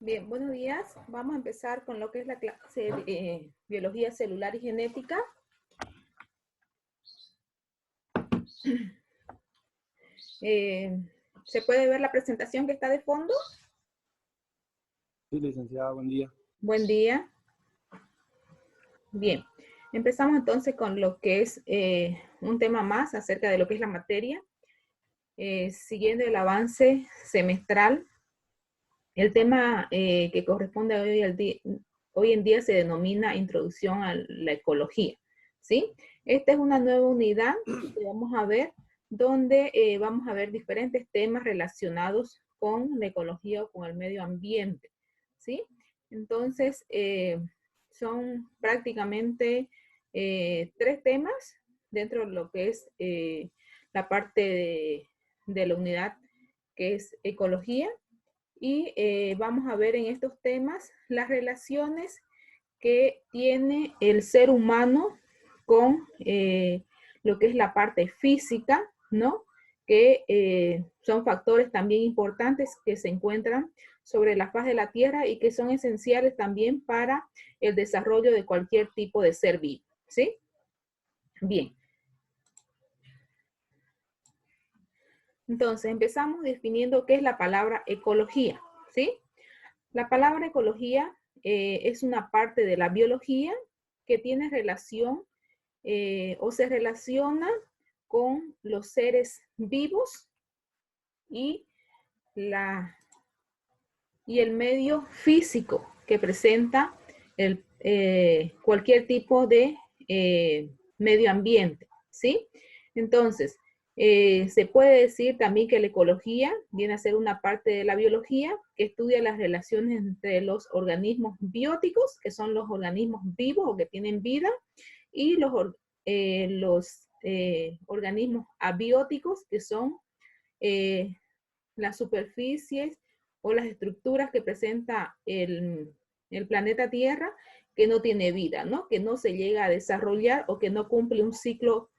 Bien, buenos días. Vamos a empezar con lo que es la clase de biología celular y genética. ¿Se puede ver la presentación que está de fondo? Sí, licenciada, buen día. Buen día. Bien, empezamos entonces con lo que es un tema más acerca de lo que es la materia. Siguiendo el avance semestral, el tema que corresponde hoy en día se denomina Introducción a la Ecología, ¿sí? Esta es una nueva unidad que vamos a ver, donde vamos a ver diferentes temas relacionados con la ecología o con el medio ambiente, ¿sí? Entonces, son prácticamente 3 temas dentro de lo que es la parte de la unidad que es ecología, y vamos a ver en estos temas las relaciones que tiene el ser humano con lo que es la parte física, ¿no? Que son factores también importantes que se encuentran sobre la faz de la Tierra y que son esenciales también para el desarrollo de cualquier tipo de ser vivo, ¿sí? Bien. Entonces, empezamos definiendo qué es la palabra ecología, ¿sí? La palabra ecología es una parte de la biología que tiene relación o se relaciona con los seres vivos y, y el medio físico que presenta cualquier tipo de medio ambiente, ¿sí? Entonces, se puede decir también que la ecología viene a ser una parte de la biología que estudia las relaciones entre los organismos bióticos, que son los organismos vivos o que tienen vida, y los organismos abióticos, que son las superficies o las estructuras que presenta el planeta Tierra que no tiene vida, ¿no? Que no se llega a desarrollar o que no cumple un ciclo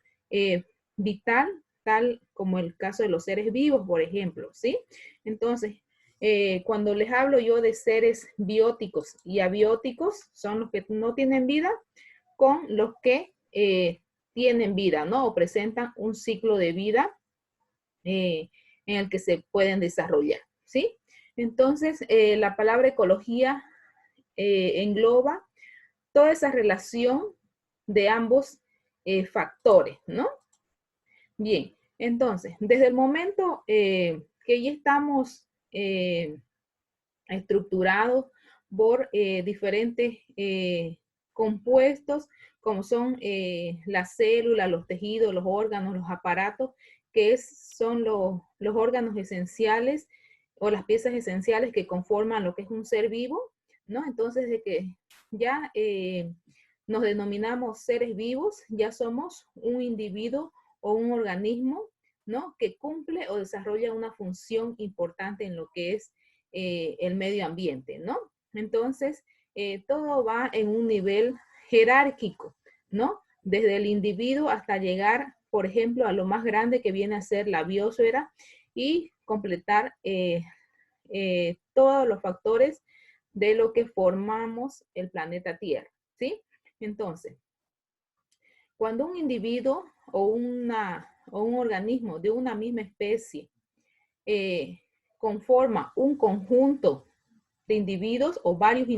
vital, tal como el caso de los seres vivos, por ejemplo, ¿sí? Entonces, cuando les hablo yo de seres bióticos y abióticos, son los que no tienen vida con los que tienen vida, ¿no? O presentan un ciclo de vida en el que se pueden desarrollar, ¿sí? Entonces, la palabra ecología engloba toda esa relación de ambos factores, ¿no? Bien, entonces, desde el momento que ya estamos estructurados por diferentes compuestos, como son las células, los tejidos, los órganos, los aparatos, que son los órganos esenciales o las piezas esenciales que conforman lo que es un ser vivo, ¿no? Entonces, de que ya nos denominamos seres vivos, ya somos un individuo o un organismo, ¿no? Que cumple o desarrolla una función importante en lo que es el medio ambiente, ¿no? Entonces, todo va en un nivel jerárquico, ¿no? Desde el individuo hasta llegar, por ejemplo, a lo más grande que viene a ser la biosfera y completar todos los factores de lo que formamos el planeta Tierra, ¿sí? Entonces, cuando un individuo o un organismo de una misma especie conforma un conjunto de individuos o varios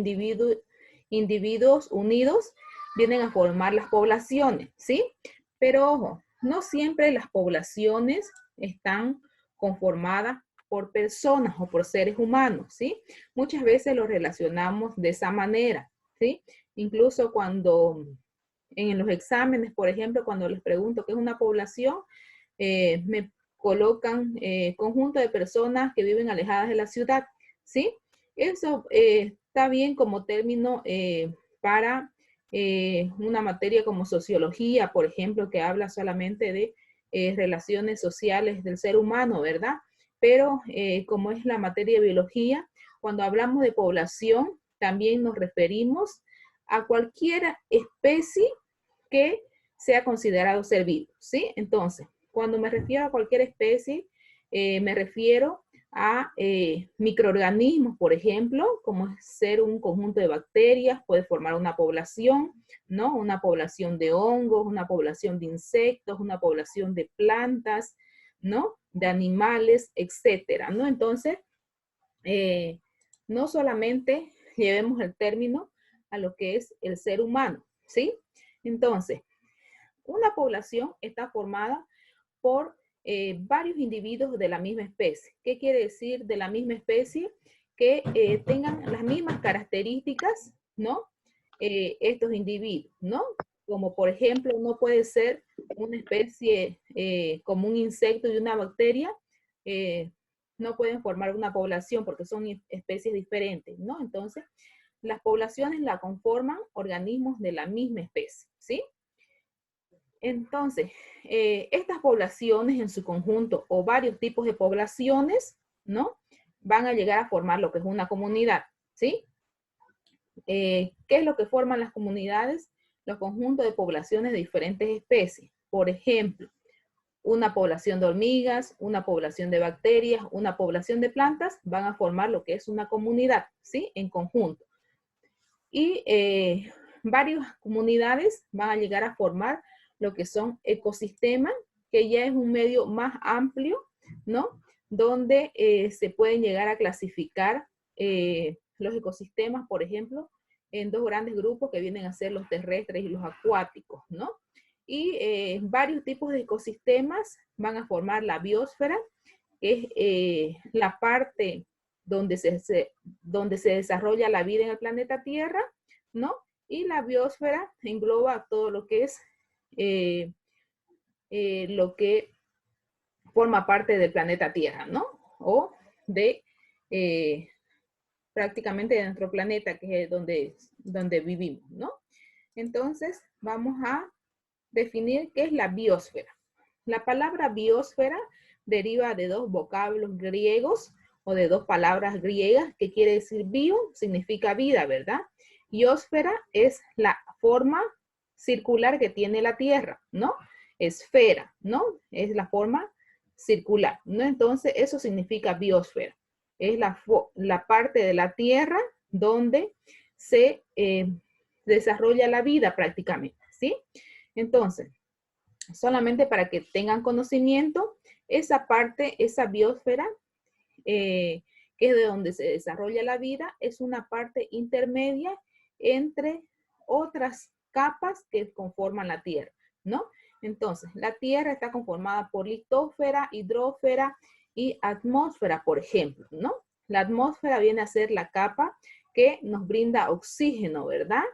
individuos unidos, vienen a formar las poblaciones, ¿sí? Pero ojo, no siempre las poblaciones están conformadas por personas o por seres humanos, ¿sí? Muchas veces lo relacionamos de esa manera, ¿sí? Incluso cuando en los exámenes, por ejemplo, cuando les pregunto qué es una población, me colocan conjunto de personas que viven alejadas de la ciudad, ¿sí? Eso está bien como término para una materia como sociología, por ejemplo, que habla solamente de relaciones sociales del ser humano, ¿verdad? Pero como es la materia de biología, cuando hablamos de población, también nos referimos a cualquier especie que sea considerado ser vivo, ¿sí? Entonces, cuando me refiero a cualquier especie, me refiero a microorganismos, por ejemplo, como ser un conjunto de bacterias, puede formar una población, ¿no? Una población de hongos, una población de insectos, una población de plantas, ¿no? De animales, etcétera, ¿no? Entonces, no solamente llevemos el término a lo que es el ser humano, ¿sí? Entonces, una población está formada por varios individuos de la misma especie. ¿Qué quiere decir de la misma especie? Que tengan las mismas características, ¿no? Estos individuos, ¿no? Como por ejemplo, no puede ser una especie como un insecto y una bacteria, no pueden formar una población porque son especies diferentes, ¿no? Entonces, las poblaciones la conforman organismos de la misma especie, ¿sí? Entonces, estas poblaciones en su conjunto o varios tipos de poblaciones, ¿no? Van a llegar a formar lo que es una comunidad, ¿sí? ¿Qué es lo que forman las comunidades? Los conjuntos de poblaciones de diferentes especies. Por ejemplo, una población de hormigas, una población de bacterias, una población de plantas, van a formar lo que es una comunidad, ¿sí? En conjunto. Y varias comunidades van a llegar a formar lo que son ecosistemas, que ya es un medio más amplio, ¿no? Donde se pueden llegar a clasificar los ecosistemas, por ejemplo, en dos grandes grupos que vienen a ser los terrestres y los acuáticos, ¿no? Y varios tipos de ecosistemas van a formar la biosfera, que es la parte donde se desarrolla la vida en el planeta Tierra, ¿no? Y la biosfera engloba todo lo que es lo que forma parte del planeta Tierra, ¿no? O de prácticamente de nuestro planeta, que es donde vivimos, ¿no? Entonces, vamos a definir qué es la biosfera. La palabra biosfera deriva de dos vocablos griegos o de dos palabras griegas que quiere decir bio, significa vida, ¿verdad? Y ósfera es la forma circular que tiene la Tierra, ¿no? Esfera, ¿no? Es la forma circular, ¿no? Entonces, eso significa biosfera. Es la parte de la Tierra donde se desarrolla la vida prácticamente, ¿sí? Entonces, solamente para que tengan conocimiento, esa parte, esa biosfera, que es de donde se desarrolla la vida, es una parte intermedia entre otras capas que conforman la Tierra, ¿no? Entonces, la Tierra está conformada por litosfera, hidrosfera y atmósfera, por ejemplo, ¿no? La atmósfera viene a ser la capa que nos brinda oxígeno, ¿verdad?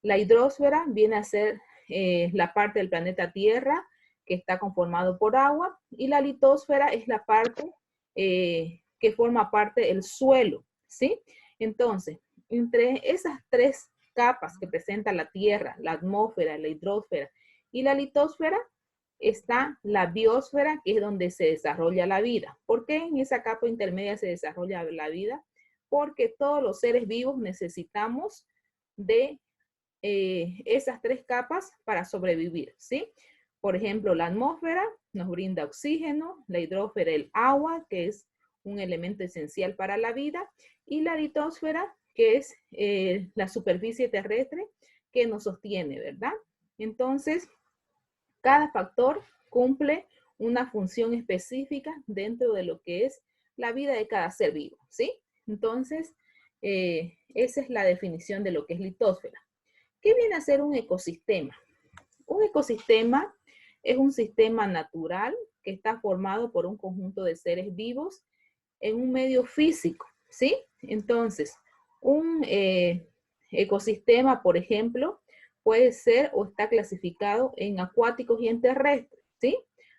La hidrosfera viene a ser la parte del planeta Tierra que está conformado por agua, y la litosfera es la parte que forma parte del suelo, ¿sí? Entonces, entre esas tres capas que presenta la Tierra, la atmósfera, la hidrosfera y la litosfera, está la biosfera, que es donde se desarrolla la vida. ¿Por qué en esa capa intermedia se desarrolla la vida? Porque todos los seres vivos necesitamos de esas tres capas para sobrevivir, ¿sí? Por ejemplo, la atmósfera nos brinda oxígeno, la hidrosfera el agua, que es un elemento esencial para la vida, y la litosfera, que es la superficie terrestre que nos sostiene, ¿verdad? Entonces, cada factor cumple una función específica dentro de lo que es la vida de cada ser vivo, ¿sí? Entonces, esa es la definición de lo que es litosfera. ¿Qué viene a ser un ecosistema? Un ecosistema es un sistema natural que está formado por un conjunto de seres vivos en un medio físico, ¿sí? Entonces, un ecosistema, por ejemplo, puede ser o está clasificado en acuáticos y en terrestres, ¿sí?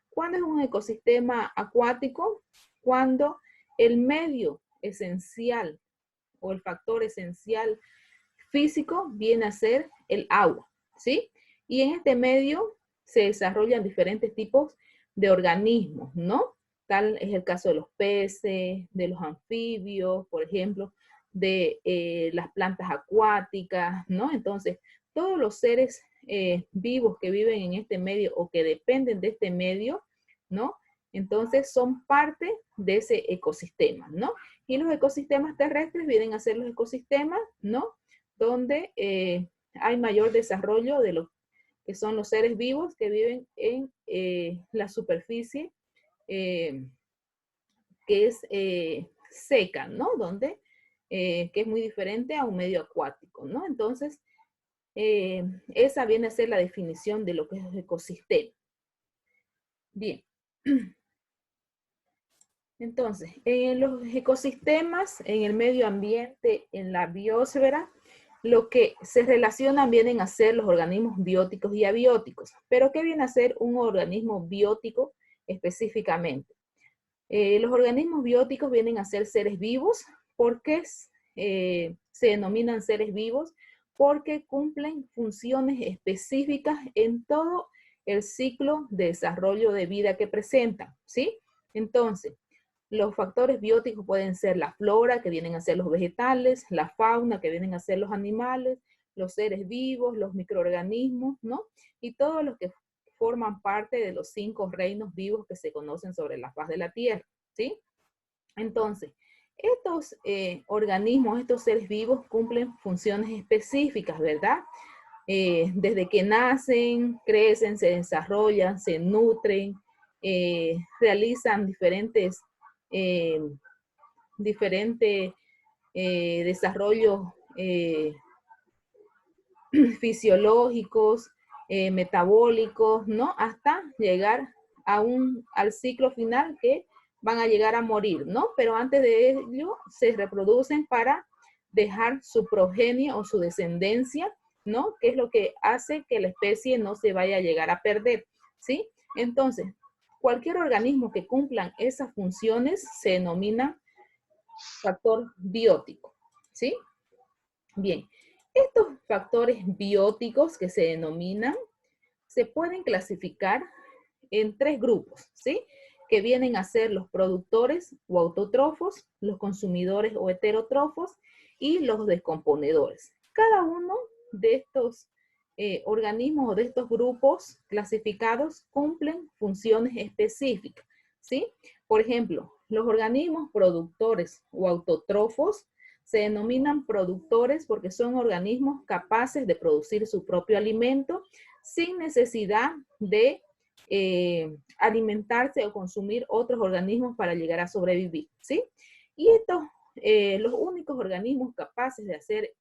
¿Cuándo es un ecosistema acuático? Cuando el medio esencial o el factor esencial físico viene a ser el agua, ¿sí? Y en este medio se desarrollan diferentes tipos de organismos, ¿no? Tal es el caso de los peces, de los anfibios, por ejemplo, de las plantas acuáticas, ¿no? Entonces, todos los seres vivos que viven en este medio o que dependen de este medio, ¿no? Entonces son parte de ese ecosistema, ¿no? Y los ecosistemas terrestres vienen a ser los ecosistemas, ¿no? Donde hay mayor desarrollo de lo que son los seres vivos que viven en la superficie que es seca, ¿no? Donde, que es muy diferente a un medio acuático, ¿no? Entonces, esa viene a ser la definición de lo que es el ecosistema. Bien. Entonces, en los ecosistemas, en el medio ambiente, en la biosfera, lo que se relacionan vienen a ser los organismos bióticos y abióticos. ¿Pero qué viene a ser un organismo biótico específicamente? Los organismos bióticos vienen a ser seres vivos. ¿Por qué se denominan seres vivos? Porque cumplen funciones específicas en todo el ciclo de desarrollo de vida que presentan, ¿sí? Entonces, los factores bióticos pueden ser la flora, que vienen a ser los vegetales, la fauna, que vienen a ser los animales, los seres vivos, los microorganismos, ¿no? Y todos los que forman parte de los 5 reinos vivos que se conocen sobre la faz de la Tierra, ¿sí? Entonces, estos organismos, estos seres vivos cumplen funciones específicas, ¿verdad? Desde que nacen, crecen, se desarrollan, se nutren, realizan diferentes desarrollos fisiológicos, metabólicos, ¿no? Hasta llegar al ciclo final que van a llegar a morir, ¿no? Pero antes de ello se reproducen para dejar su progenie o su descendencia, ¿no? Que es lo que hace que la especie no se vaya a llegar a perder, ¿sí? Entonces, cualquier organismo que cumplan esas funciones se denomina factor biótico, ¿sí? Bien, estos factores bióticos que se denominan se pueden clasificar en 3 grupos, ¿sí? Que vienen a ser los productores o autótrofos, los consumidores o heterótrofos y los descomponedores. Cada uno de estos organismos o de estos grupos clasificados cumplen funciones específicas, ¿sí? Por ejemplo, los organismos productores o autótrofos se denominan productores porque son organismos capaces de producir su propio alimento sin necesidad de alimentarse o consumir otros organismos para llegar a sobrevivir, ¿sí? Y estos, los únicos organismos capaces de hacer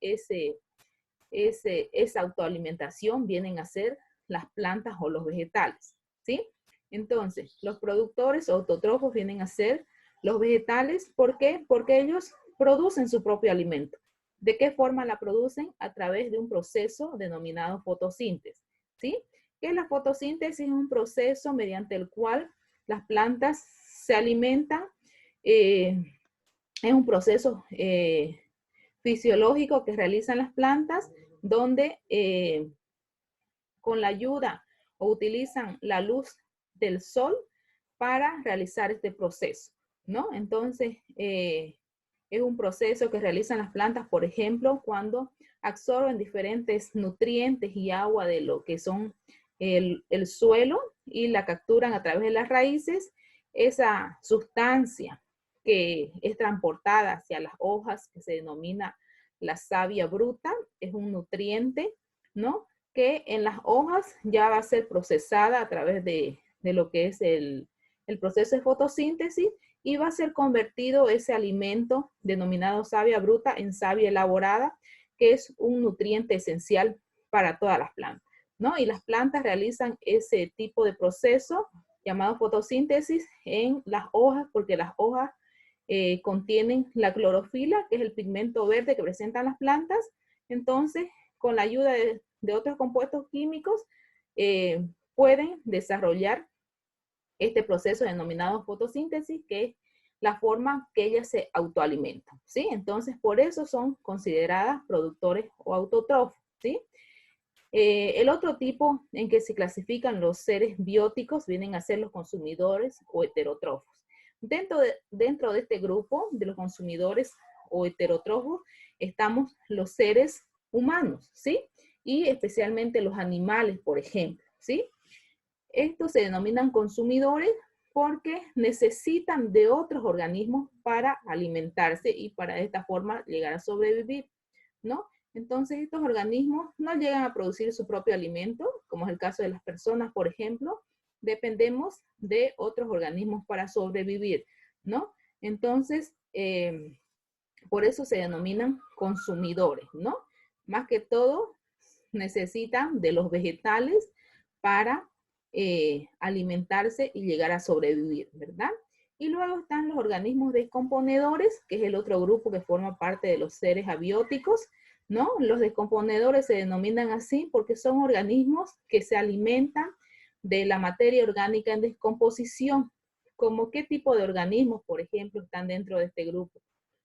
esa autoalimentación vienen a ser las plantas o los vegetales, ¿sí? Entonces, los productores o autótrofos vienen a ser los vegetales. ¿Por qué? Porque ellos producen su propio alimento. ¿De qué forma la producen? A través de un proceso denominado fotosíntesis, ¿sí? Que la fotosíntesis es un proceso mediante el cual las plantas se alimentan. Es un proceso fisiológico que realizan las plantas donde con la ayuda o utilizan la luz del sol para realizar este proceso, ¿no? Entonces, es un proceso que realizan las plantas, por ejemplo, cuando absorben diferentes nutrientes y agua de lo que son el suelo y la capturan a través de las raíces. Esa sustancia que es transportada hacia las hojas, que se denomina la savia bruta, es un nutriente, ¿no? Que en las hojas ya va a ser procesada a través de lo que es el proceso de fotosíntesis y va a ser convertido ese alimento denominado savia bruta en savia elaborada, que es un nutriente esencial para todas las plantas, ¿no? Y las plantas realizan ese tipo de proceso llamado fotosíntesis en las hojas, porque las hojas contienen la clorofila, que es el pigmento verde que presentan las plantas. Entonces, con la ayuda de otros compuestos químicos, pueden desarrollar este proceso denominado fotosíntesis, que es la forma que ellas se autoalimentan, ¿sí? Entonces, por eso son consideradas productores o autótrofos, ¿sí? El otro tipo en que se clasifican los seres bióticos vienen a ser los consumidores o heterótrofos. Dentro de este grupo de los consumidores o heterótrofos estamos los seres humanos, ¿sí? Y especialmente los animales, por ejemplo, ¿sí? Estos se denominan consumidores porque necesitan de otros organismos para alimentarse y para de esta forma llegar a sobrevivir, ¿no? Entonces estos organismos no llegan a producir su propio alimento, como es el caso de las personas, por ejemplo, dependemos de otros organismos para sobrevivir, ¿no? Entonces, por eso se denominan consumidores, ¿no? Más que todo, necesitan de los vegetales para alimentarse y llegar a sobrevivir, ¿verdad? Y luego están los organismos descomponedores, que es el otro grupo que forma parte de los seres abióticos, ¿no? Los descomponedores se denominan así porque son organismos que se alimentan de la materia orgánica en descomposición. ¿Como qué tipo de organismos, por ejemplo, están dentro de este grupo?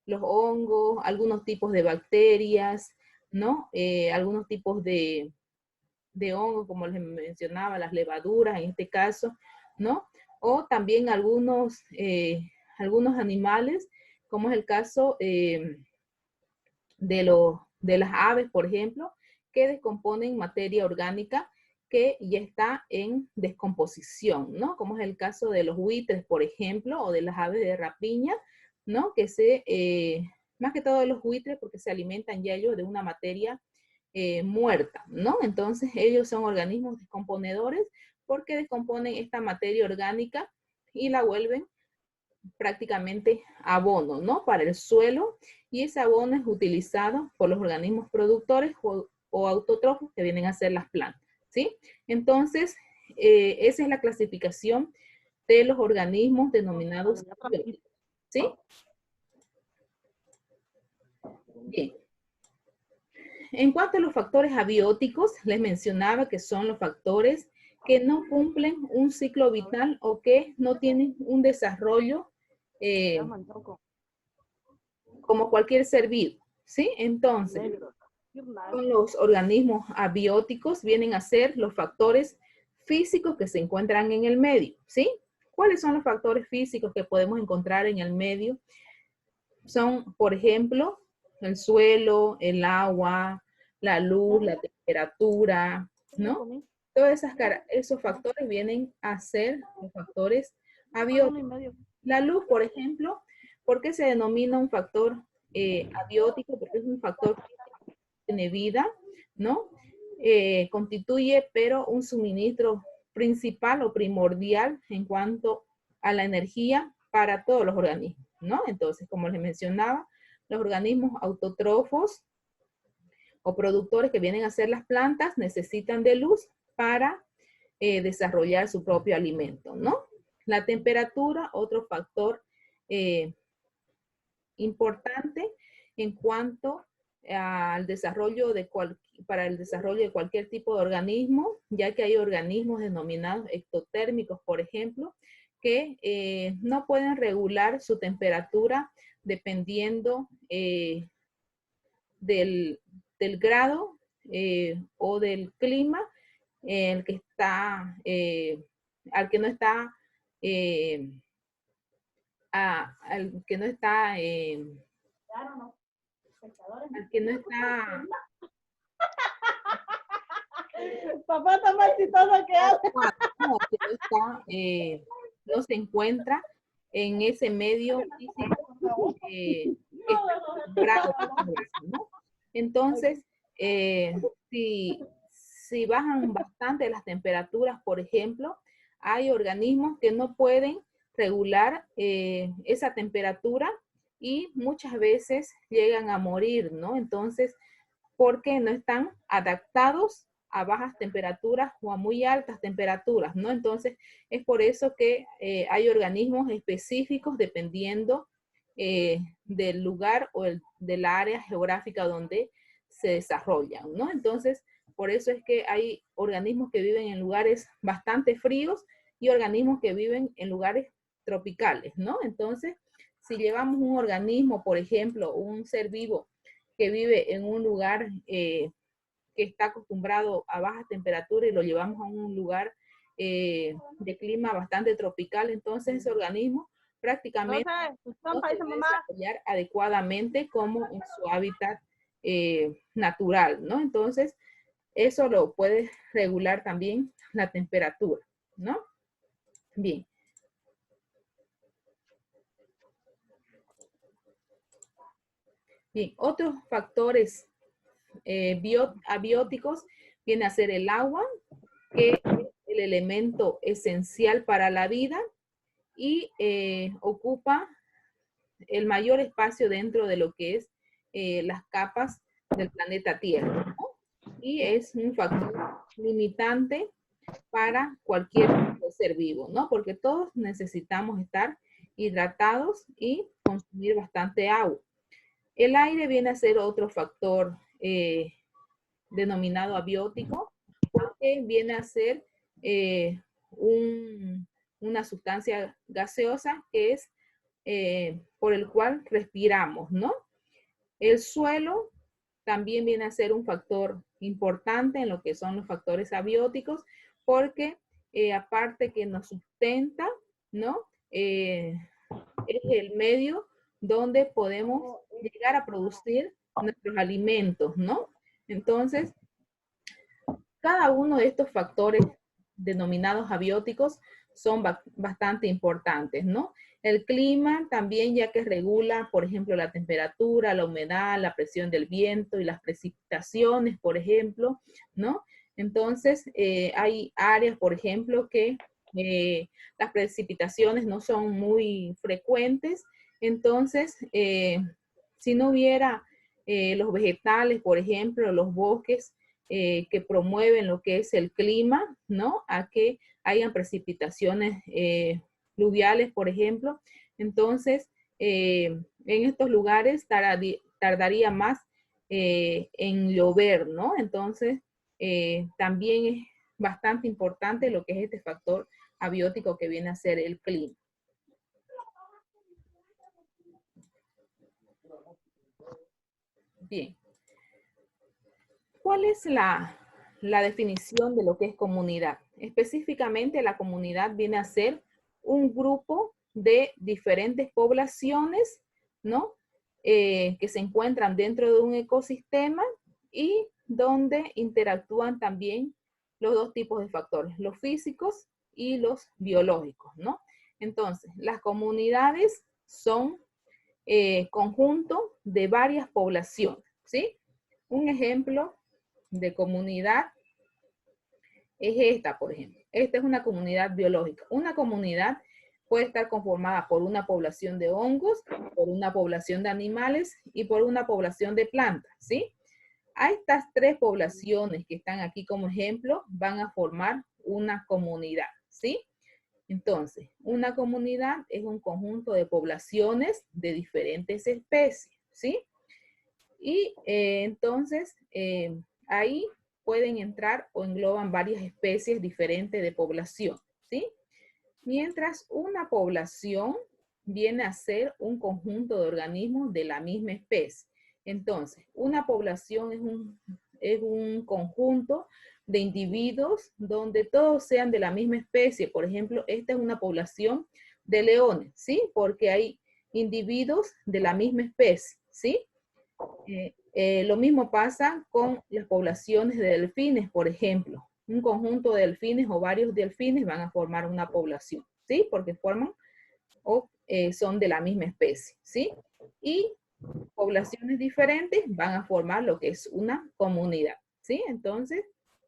Los hongos, algunos tipos de bacterias, ¿no? Algunos tipos de hongos, como les mencionaba, las levaduras en este caso, ¿no? O también algunos animales, como es el caso de las aves, por ejemplo, que descomponen materia orgánica que ya está en descomposición, ¿no? Como es el caso de los buitres, por ejemplo, o de las aves de rapiña, ¿no? Que más que todo de los buitres, porque se alimentan ya ellos de una materia muerta, ¿no? Entonces ellos son organismos descomponedores porque descomponen esta materia orgánica y la vuelven prácticamente abono, ¿no? Para el suelo, y ese abono es utilizado por los organismos productores o autótrofos que vienen a ser las plantas, ¿sí? Entonces, esa es la clasificación de los organismos denominados abióticos, ¿sí? Bien. En cuanto a los factores abióticos, les mencionaba que son los factores que no cumplen un ciclo vital o que no tienen un desarrollo como cualquier ser vivo, ¿sí? Entonces, con los organismos abióticos vienen a ser los factores físicos que se encuentran en el medio, ¿sí? ¿Cuáles son los factores físicos que podemos encontrar en el medio? Son, por ejemplo, el suelo, el agua, la luz, la temperatura, ¿no? Todos esos factores vienen a ser los factores abióticos. La luz, por ejemplo, ¿por qué se denomina un factor abiótico? Porque es un factor que tiene vida, ¿no? Constituye, pero un suministro principal o primordial en cuanto a la energía para todos los organismos, ¿no? Entonces, como les mencionaba, los organismos autótrofos o productores que vienen a ser las plantas necesitan de luz para desarrollar su propio alimento, ¿no? La temperatura, otro factor importante en cuanto al desarrollo para el desarrollo de cualquier tipo de organismo, ya que hay organismos denominados ectotérmicos, por ejemplo, que no pueden regular su temperatura dependiendo del grado o del clima el que está, al que no está, al que no está, al que no está, Papá está más chistoso que hace. no, que no está, no se encuentra en ese medio físico que está acostumbrado, ¿no? Entonces, si bajan bastante las temperaturas, por ejemplo, hay organismos que no pueden regular esa temperatura y muchas veces llegan a morir, ¿no? Entonces, porque no están adaptados a bajas temperaturas o a muy altas temperaturas, ¿no? Entonces, es por eso que hay organismos específicos dependiendo del lugar o del área geográfica donde se desarrollan, ¿no? Entonces, por eso es que hay organismos que viven en lugares bastante fríos y organismos que viven en lugares tropicales, ¿no? Entonces, si llevamos un organismo, por ejemplo, un ser vivo que vive en un lugar que está acostumbrado a bajas temperaturas y lo llevamos a un lugar de clima bastante tropical, entonces ese organismo prácticamente no se puede desarrollar adecuadamente como en su hábitat natural, ¿no? Entonces, eso lo puede regular también la temperatura, ¿no? Bien. Bien, otros factores abióticos viene a ser el agua, que es el elemento esencial para la vida y ocupa el mayor espacio dentro de lo que es las capas del planeta Tierra, ¿no? Y es un factor limitante para cualquier ser vivo, ¿no? Porque todos necesitamos estar hidratados y consumir bastante agua. El aire viene a ser otro factor denominado abiótico, que viene a ser una sustancia gaseosa que es por el cual respiramos, ¿no? El suelo también viene a ser un factor importante en lo que son los factores abióticos, porque aparte que nos sustenta, ¿no? Es el medio donde podemos llegar a producir nuestros alimentos, ¿no? Entonces, cada uno de estos factores denominados abióticos son bastante importantes, ¿no? El clima también, ya que regula, por ejemplo, la temperatura, la humedad, la presión del viento y las precipitaciones, por ejemplo, ¿no? Entonces, hay áreas, por ejemplo, que las precipitaciones no son muy frecuentes. Entonces, si no hubiera los vegetales, por ejemplo, los bosques, que promueven lo que es el clima, ¿no? A que hayan precipitaciones pluviales, por ejemplo. Entonces, en estos lugares tardaría más en llover, ¿no? Entonces, también es bastante importante lo que es este factor abiótico que viene a ser el clima. Bien. ¿Cuál es la definición de lo que es comunidad? Específicamente, la comunidad viene a ser un grupo de diferentes poblaciones, ¿no? Que se encuentran dentro de un ecosistema y donde interactúan también los dos tipos de factores, los físicos y los biológicos, ¿no? Entonces, las comunidades son conjunto de varias poblaciones, ¿sí? Un ejemplo de comunidad es esta, por ejemplo. Esta es una comunidad biológica. Una comunidad puede estar conformada por una población de hongos, por una población de animales y por una población de plantas, ¿sí? A estas tres poblaciones que están aquí como ejemplo van a formar una comunidad, ¿sí? Entonces, una comunidad es un conjunto de poblaciones de diferentes especies, ¿sí? Y entonces, ahí pueden entrar o engloban varias especies diferentes de población, ¿sí? Mientras una población viene a ser un conjunto de organismos de la misma especie. Entonces, una población es un conjunto de individuos donde todos sean de la misma especie. Por ejemplo, esta es una población de leones, ¿sí? Porque hay individuos de la misma especie, ¿sí? Lo mismo pasa con las poblaciones de delfines, por ejemplo. Un conjunto de delfines o varios delfines van a formar una población, ¿sí? Porque forman o son de la misma especie, ¿sí? Y poblaciones diferentes van a formar lo que es una comunidad, ¿sí? Entonces,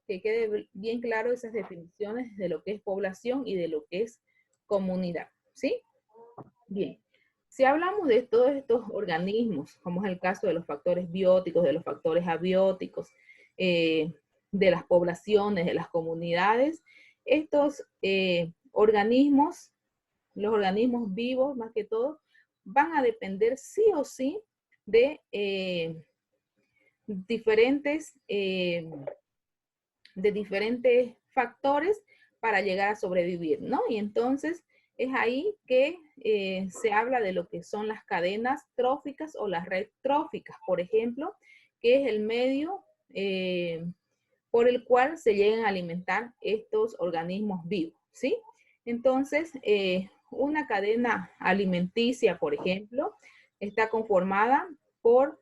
que quede bien claro esas definiciones de lo que es población y de lo que es comunidad, ¿sí? Bien. Si hablamos de todos estos organismos, como es el caso de los factores bióticos, de los factores abióticos, de las poblaciones, de las comunidades, estos organismos, los organismos vivos más que todo, van a depender sí o sí de diferentes factores para llegar a sobrevivir, ¿no? Y entonces es ahí que se habla de lo que son las cadenas tróficas o las redes tróficas, por ejemplo, que es el medio por el cual se llegan a alimentar estos organismos vivos, ¿sí? Entonces, una cadena alimenticia, por ejemplo, está conformada por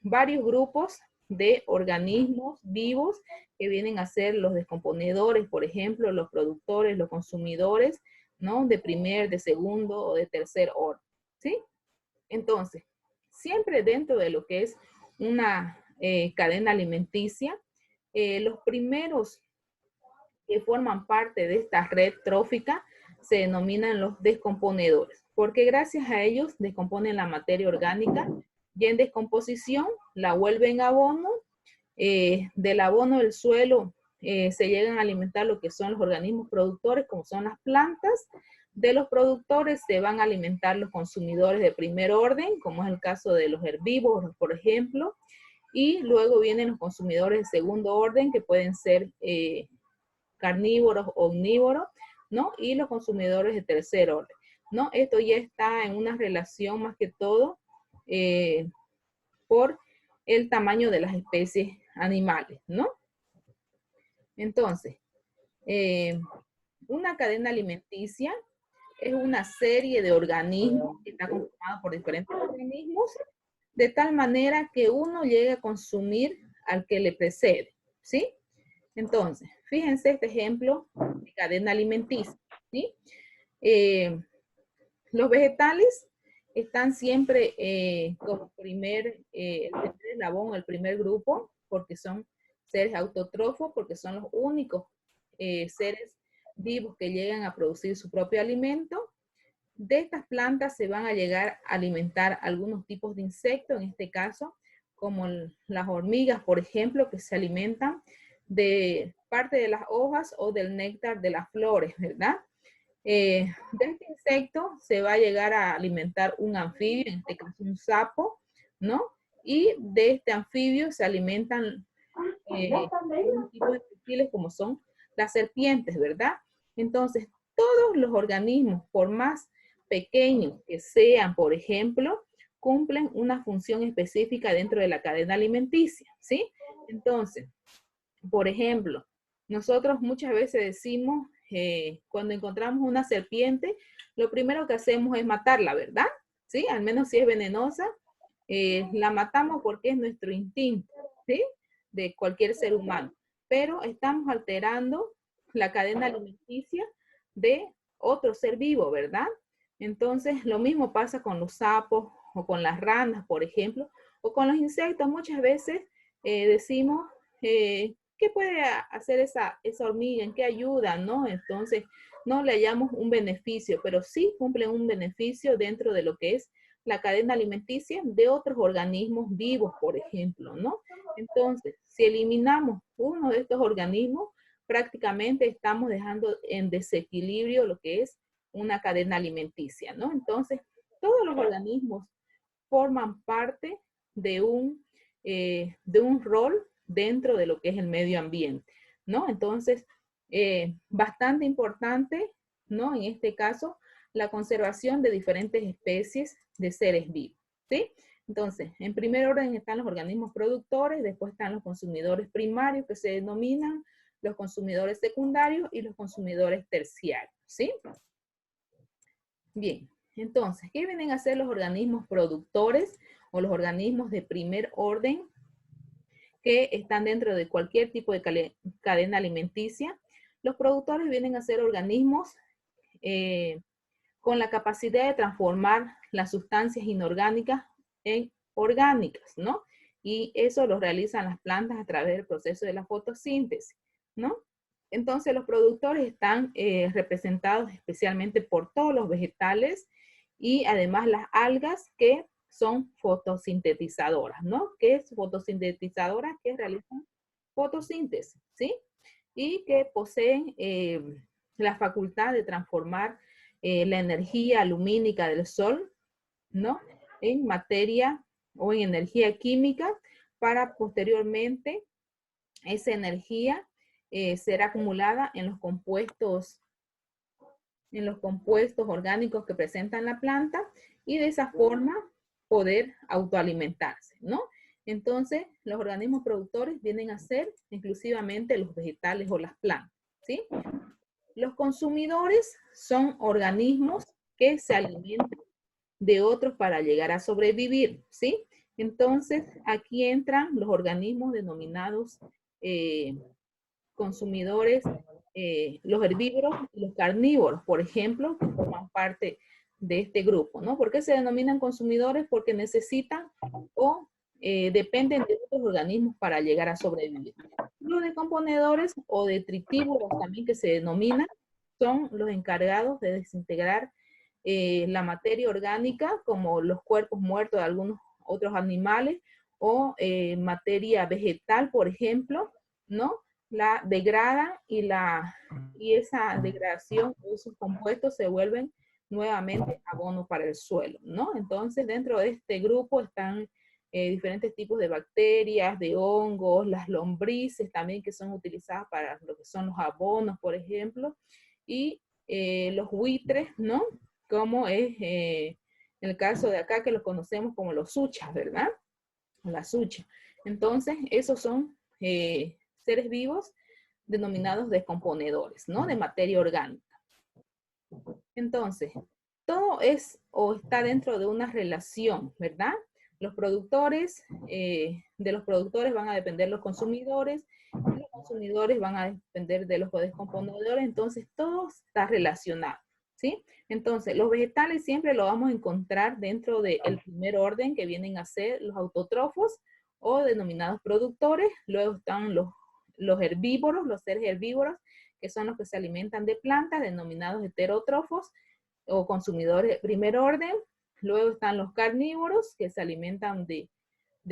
varios grupos de organismos vivos que vienen a ser los descomponedores, por ejemplo, los productores, los consumidores, ¿no? De primer, de segundo o de tercer orden, ¿sí? Entonces, siempre dentro de lo que es una cadena alimenticia, los primeros que forman parte de esta red trófica se denominan los descomponedores, porque gracias a ellos descomponen la materia orgánica y en descomposición la vuelven abono. Del abono del suelo se llegan a alimentar lo que son los organismos productores, como son las plantas. De los productores se van a alimentar los consumidores de primer orden, como es el caso de los herbívoros, por ejemplo, y luego vienen los consumidores de segundo orden, que pueden ser carnívoros, omnívoros, ¿no? Y los consumidores de tercer orden, ¿no? Esto ya está en una relación más que todo por el tamaño de las especies animales, ¿no? Entonces, una cadena alimenticia es una serie de organismos que está conformada por diferentes organismos, de tal manera que uno llegue a consumir al que le precede, ¿sí? Entonces, fíjense este ejemplo de cadena alimenticia, ¿sí? Los vegetales están siempre como primer eslabón, el primer grupo, porque son seres autótrofos, porque son los únicos seres vivos que llegan a producir su propio alimento. De estas plantas se van a llegar a alimentar algunos tipos de insectos, en este caso, como las hormigas, por ejemplo, que se alimentan de parte de las hojas o del néctar de las flores, ¿verdad? De este insecto se va a llegar a alimentar un anfibio, en este caso un sapo, ¿no? Y de este anfibio se alimentan un tipo de reptiles como son las serpientes, ¿verdad? Entonces, todos los organismos, por más pequeños que sean, por ejemplo, cumplen una función específica dentro de la cadena alimenticia, ¿sí? Entonces, por ejemplo, nosotros muchas veces decimos, cuando encontramos una serpiente, lo primero que hacemos es matarla, ¿verdad? ¿Sí? Al menos si es venenosa, la matamos porque es nuestro instinto, ¿sí? De cualquier ser humano. Pero estamos alterando la cadena alimenticia de otro ser vivo, ¿verdad? Entonces, lo mismo pasa con los sapos o con las ranas, por ejemplo, o con los insectos. Muchas veces decimos, ¿qué puede hacer esa hormiga? ¿En qué ayuda? ¿No? Entonces, no le hallamos un beneficio, pero sí cumplen un beneficio dentro de lo que es la cadena alimenticia de otros organismos vivos, por ejemplo, ¿no? Entonces, si eliminamos uno de estos organismos, prácticamente estamos dejando en desequilibrio lo que es una cadena alimenticia, ¿no? Entonces, todos los organismos forman parte de un rol dentro de lo que es el medio ambiente, ¿no? Entonces, bastante importante, ¿no? En este caso, la conservación de diferentes especies de seres vivos, ¿sí? Entonces, en primer orden están los organismos productores, después están los consumidores primarios, que se denominan los consumidores secundarios y los consumidores terciarios, ¿sí? Bien, entonces, ¿qué vienen a hacer los organismos productores o los organismos de primer orden que están dentro de cualquier tipo de cadena alimenticia? Los productores vienen a ser organismos con la capacidad de transformar las sustancias inorgánicas en orgánicas, ¿no? Y eso lo realizan las plantas a través del proceso de la fotosíntesis, ¿no? Entonces los productores están representados especialmente por todos los vegetales y además las algas que son fotosintetizadoras, ¿no? Que es fotosintetizadoras que realizan fotosíntesis, ¿sí? Y que poseen la facultad de transformar la energía lumínica del sol, ¿no? En materia o en energía química para posteriormente esa energía ser acumulada en los compuestos orgánicos que presentan la planta y de esa forma poder autoalimentarse, ¿no? Entonces, los organismos productores vienen a ser exclusivamente los vegetales o las plantas, ¿sí? Los consumidores son organismos que se alimentan de otros para llegar a sobrevivir, ¿sí? Entonces, aquí entran los organismos denominados consumidores, los herbívoros y los carnívoros, por ejemplo, que forman parte de este grupo, ¿no? ¿Por qué se denominan consumidores? Porque necesitan o dependen de otros organismos para llegar a sobrevivir. Los descomponedores o detritívoros también que se denominan son los encargados de desintegrar la materia orgánica, como los cuerpos muertos de algunos otros animales, o materia vegetal, por ejemplo, ¿no? La degradan y esa degradación de esos compuestos se vuelven nuevamente abono para el suelo, ¿no? Entonces, dentro de este grupo están diferentes tipos de bacterias, de hongos, las lombrices también que son utilizadas para lo que son los abonos, por ejemplo, y los buitres, ¿no? Como es el caso de acá que los conocemos como los suchas, ¿verdad? La sucha. Entonces, esos son seres vivos denominados descomponedores, ¿no? De materia orgánica. Entonces, todo es o está dentro de una relación, ¿verdad? Los productores, de los productores van a depender los consumidores, y los consumidores van a depender de los descomponedores, entonces todo está relacionado, ¿sí? Entonces, los vegetales siempre lo vamos a encontrar dentro del primer orden que vienen a ser los autótrofos o denominados productores, luego están los herbívoros, los seres herbívoros, que son los que se alimentan de plantas, denominados heterótrofos o consumidores de primer orden. Luego están los carnívoros, que se alimentan de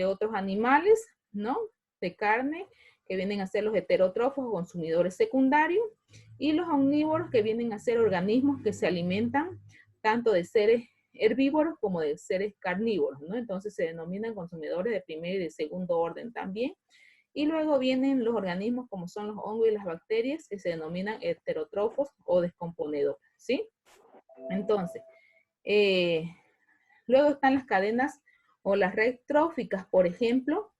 otros animales, ¿no? De carne, que vienen a ser los heterótrofos o consumidores secundarios. Y los omnívoros, que vienen a ser organismos que se alimentan tanto de seres herbívoros como de seres carnívoros, ¿no? Entonces se denominan consumidores de primer y de segundo orden también. Y luego vienen los organismos como son los hongos y las bacterias, que se denominan heterótrofos o descomponedores, ¿sí? Entonces, luego están las cadenas o las redes tróficas, por ejemplo,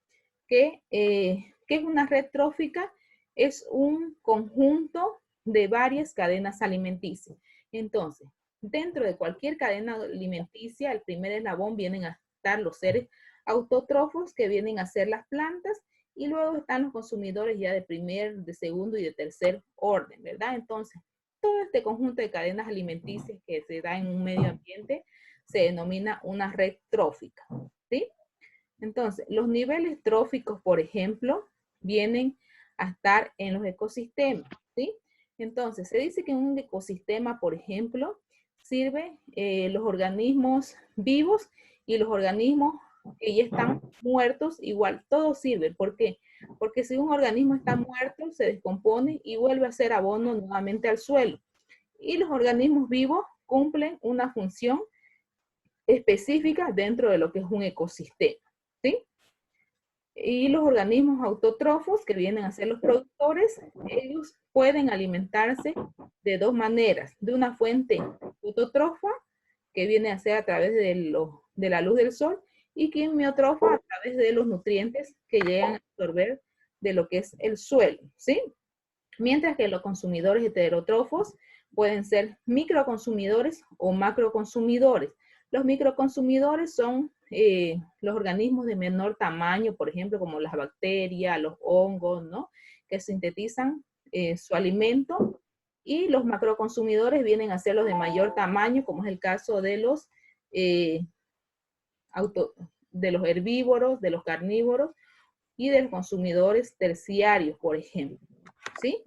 ¿qué es una red trófica? Es un conjunto de varias cadenas alimenticias. Entonces, dentro de cualquier cadena alimenticia, el primer eslabón vienen a estar los seres autótrofos, que vienen a ser las plantas, y luego están los consumidores ya de primer, de segundo y de tercer orden, ¿verdad? Entonces, todo este conjunto de cadenas alimenticias que se da en un medio ambiente se denomina una red trófica, ¿sí? Entonces, los niveles tróficos, por ejemplo, vienen a estar en los ecosistemas, ¿sí? Entonces, se dice que en un ecosistema, por ejemplo, sirve los organismos vivos y los organismos que ya están muertos, igual, todos sirven. ¿Por qué? Porque si un organismo está muerto, se descompone y vuelve a ser abono nuevamente al suelo. Y los organismos vivos cumplen una función específica dentro de lo que es un ecosistema, ¿sí? Y los organismos autótrofos, que vienen a ser los productores, ellos pueden alimentarse de dos maneras. De una fuente fotótrofa, que viene a ser a través de la luz del sol, y quimiotrofa a través de los nutrientes que llegan a absorber de lo que es el suelo, ¿sí? Mientras que los consumidores heterótrofos pueden ser microconsumidores o macroconsumidores. Los microconsumidores son los organismos de menor tamaño, por ejemplo, como las bacterias, los hongos, ¿no? Que sintetizan su alimento. Y los macroconsumidores vienen a ser los de mayor tamaño, como es el caso de los herbívoros, de los carnívoros y de los consumidores terciarios, por ejemplo, ¿sí?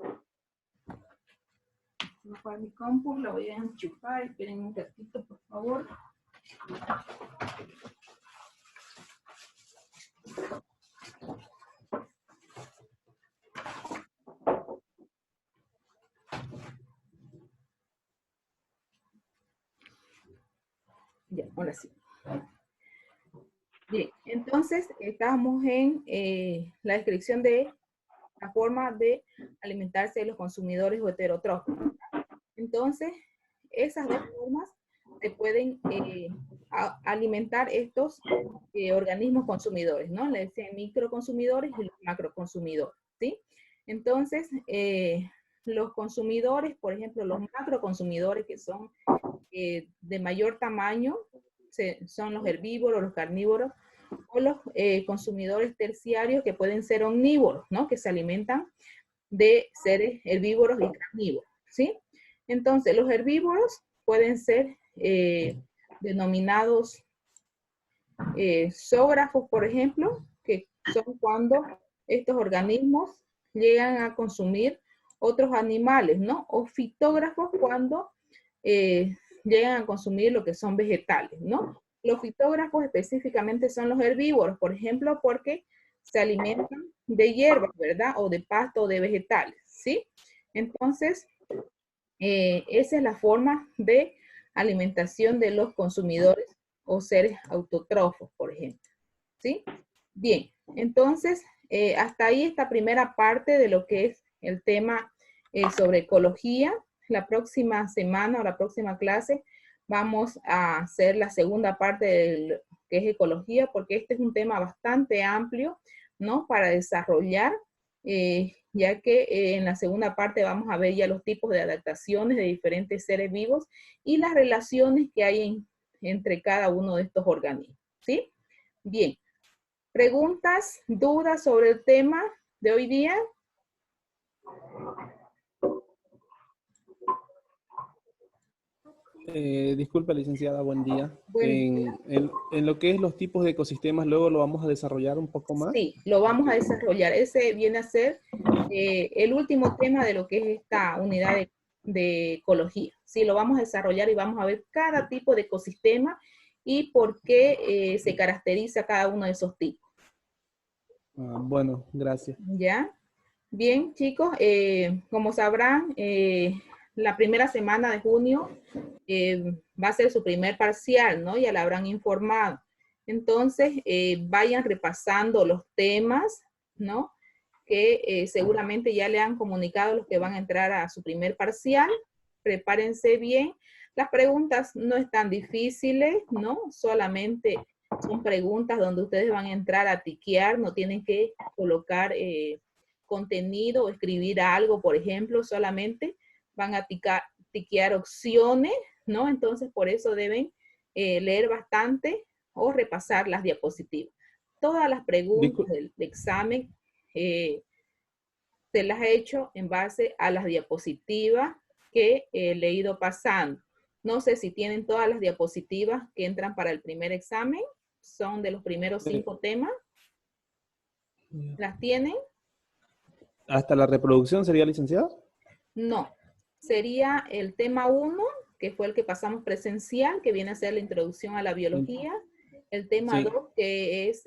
Para mi compu la voy a enchufar, esperen un ratito, por favor. Ya, ahora sí. Bien, entonces estamos en la descripción de la forma de alimentarse de los consumidores o heterótrofos. Entonces, esas dos formas se pueden alimentar estos organismos consumidores, ¿no? Le decían microconsumidores y los macroconsumidores, ¿sí? Entonces, los consumidores, por ejemplo, los macroconsumidores que son de mayor tamaño, son los herbívoros, los carnívoros, o los consumidores terciarios que pueden ser omnívoros, ¿no? Que se alimentan de seres herbívoros y carnívoros, ¿sí? Entonces, los herbívoros pueden ser denominados zoógrafos, por ejemplo, que son cuando estos organismos llegan a consumir otros animales, ¿no? O fitógrafos cuando llegan a consumir lo que son vegetales, ¿no? Los fitógrafos específicamente son los herbívoros, por ejemplo, porque se alimentan de hierbas, ¿verdad? O de pasto o de vegetales, ¿sí? Entonces, esa es la forma de alimentación de los consumidores o seres autótrofos, por ejemplo, ¿sí? Bien, entonces, hasta ahí esta primera parte de lo que es el tema sobre ecología. La próxima semana o la próxima clase vamos a hacer la segunda parte de lo que es ecología, porque este es un tema bastante amplio, ¿no? Para desarrollar, ya que en la segunda parte vamos a ver ya los tipos de adaptaciones de diferentes seres vivos y las relaciones que hay entre cada uno de estos organismos, ¿sí? Bien. ¿Preguntas, dudas sobre el tema de hoy día? Disculpe, licenciada, buen día. Bueno, En lo que es los tipos de ecosistemas, luego lo vamos a desarrollar un poco más. sí, lo vamos a desarrollar. Ese viene a ser el último tema de lo que es esta unidad de ecología. Sí, lo vamos a desarrollar y vamos a ver cada tipo de ecosistema y por qué se caracteriza cada uno de esos tipos. Bueno, gracias. ¿Ya? Bien, chicos, como sabrán, la primera semana de junio va a ser su primer parcial, ¿no? Ya la habrán informado. Entonces, vayan repasando los temas, ¿no? Que seguramente ya le han comunicado los que van a entrar a su primer parcial. Prepárense bien. Las preguntas no están difíciles, ¿no? Solamente son preguntas donde ustedes van a entrar a tiquear, no tienen que colocar contenido o escribir algo, por ejemplo, solamente van a tiquear opciones, ¿no? Entonces, por eso deben leer bastante o repasar las diapositivas. Todas las preguntas del examen se las he hecho en base a las diapositivas que le he ido pasando. No sé si tienen todas las diapositivas que entran para el primer examen. Son de los primeros 5 temas. ¿Las tienen? ¿Hasta la reproducción sería, licenciada? No. Sería el tema 1, que fue el que pasamos presencial, que viene a ser la introducción a la biología. El tema 2, que es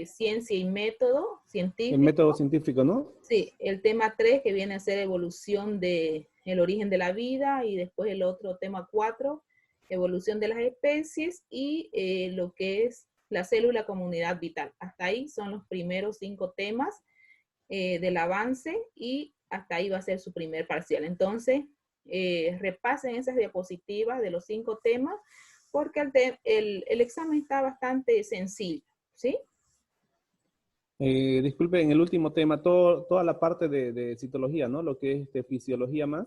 ciencia y método científico. El método científico, ¿no? Sí, el tema 3, que viene a ser evolución del origen de la vida, y después el otro tema 4, evolución de las especies, y lo que es la célula comunidad vital. Hasta ahí son los primeros 5 temas del avance, y hasta ahí va a ser su primer parcial. Entonces, repasen esas diapositivas de los 5 temas, porque el examen está bastante sencillo, ¿sí? Disculpe, en el último tema, toda la parte de citología, ¿no? Lo que es de fisiología más.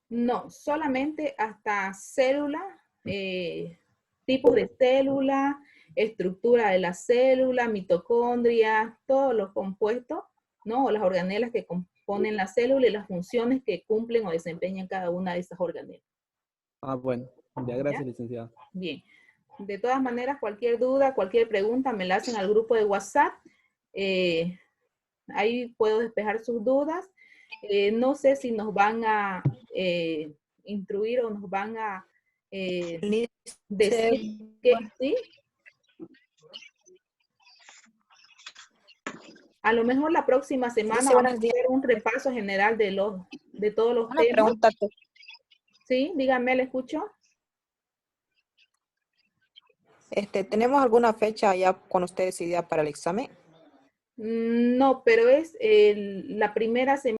No, solamente hasta célula, tipos de célula, estructura de la célula, mitocondria, todos los compuestos, ¿no? O las organelas que componen la célula y las funciones que cumplen o desempeñan cada una de esas organelas. Bueno, ya, gracias, ¿Ya? licenciada. Bien. De todas maneras, cualquier duda, cualquier pregunta, me la hacen al grupo de WhatsApp. Ahí puedo despejar sus dudas. No sé si nos van a instruir o nos van a decir que sí. A lo mejor la próxima semana vamos a hacer un repaso general de todos los temas. Pregunta. Sí, dígame, ¿le escucho? ¿Tenemos alguna fecha ya con ustedes idea para el examen? No, pero es la primera semana.